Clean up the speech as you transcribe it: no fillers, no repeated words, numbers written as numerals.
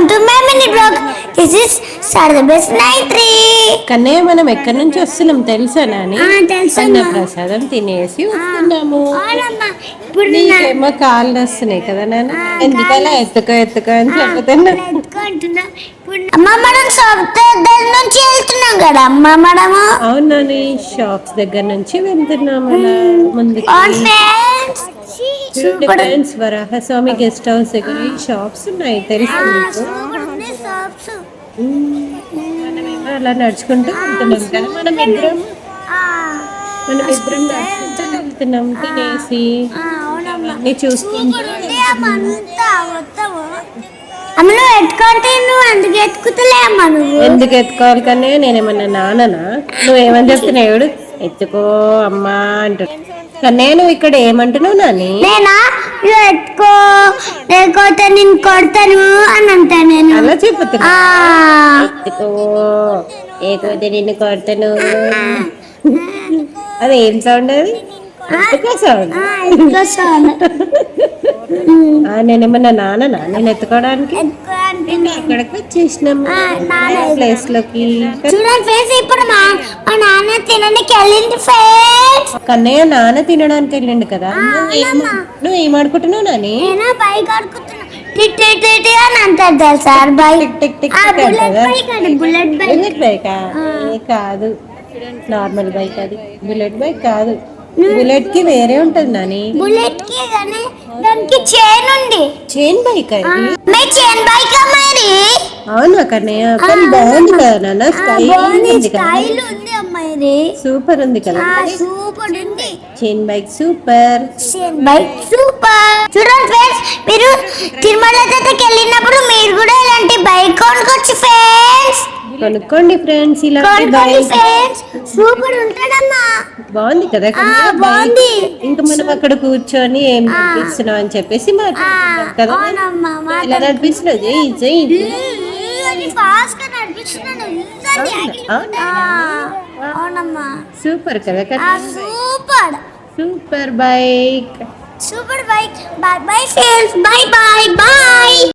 Welcome to my mini blog. This is Sharada best nightie. Kannayya మనం ఎక్కడి నుంచి వస్తున్నాం తెలుసా నాని? అన్న ప్రసాదం తినేసి వస్తున్నాము. నీకేమో కాళ్ళు వస్తున్నాయి కదా నాన్న, ఎందుకలా ఎత్తుకో అని చెప్తున్నా. అమ్మ మనం షాప్ దగ్గర నుంచి వెళ్తున్నాం కదా అమ్మ మనము. అవునని షాప్స్ దగ్గర నుంచి వెళ్తున్నాము ముందుకి. ఫ్రెండ్స్ వరాహస్వామి గెస్ట్ హౌస్ దగ్గర ఈ షాప్స్ ఉన్నాయి తెలుసా మీకు? మనమేమో అలా నడుచుకుంటూ వెళ్తున్నాం కదా మనం ఇద్దరం నడుచుకుంటూ వెళ్తున్నాం తినేసి అన్ని చూసుకుంటూ. ఎందుకు ఎత్తుకోవాలి కానీ నేనేమన్నా నాన్ననా? నువ్వేమని చెప్తున్నావు? ఎవడు ఎత్తుకో అమ్మా అంటాడు. నేను ఇక్కడ ఏమంటున్నావు నాని? నేనా ఎత్తుకో లేకపోతే నేను కొడతాను అని అంటా. నేను అలా చెప్తున్నా. ఎత్తుకో లేకపోతే నిన్ను కొడతాను. అది ఏం సౌండ్? అది సౌండ్. నేనేమన్నా నాన్ననా నేను ఎత్తుకోవడానికి? అక్కడికి వచ్చేసినాము ప్లేస్ లోకి. ఇప్పుడు మా నాన్న తినడానికి వెళ్ళింది ఫ్రెండ్స్. కన్నయ్య నాన్న తినడానికి వెళ్ళిండు కదా. నువ్వు ఏం ఆడుకుంటున్నావు నాని? బుల్లెట్ బైక్ కాదు, నార్మల్ బైక్. అది బుల్లెట్ బైక్ కాదు. బుల్లెట్ కి వేరే ఉంటది నాని. బుల్లెట్ కి దానికి చైన్ ఉంది. చైన్ బైక్ అది. చైన్ బైక్ మరి. అవునా కన్నయ్య? కానీ బాగుంది కదా నాన్న, స్టైల్ ఉంది అమ్మాయి. సూపర్ ఉంది కదా. సూపర్ ఉంది chain bike. Super chain bike super. చూడండి ఫ్రెండ్స్, మీరు తిరుమల దగ్గరికి వెళ్ళినప్పుడు మీరు కూడా ఇలాంటి బైక్ కొనుక్కోవచ్చు ఫ్రెండ్స్. కొనుక్కోండి ఫ్రెండ్స్ ఇలాంటి బైక్. సూపర్ ఉంటదమ్మా. బాగుంది కదా. బాగుంది. ఇంకా మనం అక్కడ కూర్చొని ఏం నడిపిస్తున్నావు అని చెప్పేసి మాట్లాడుతున్నాం కదా. ఇలా నడిపిస్తున్నావు సూపర్ కదా. Super super bike. By bye friends. By by.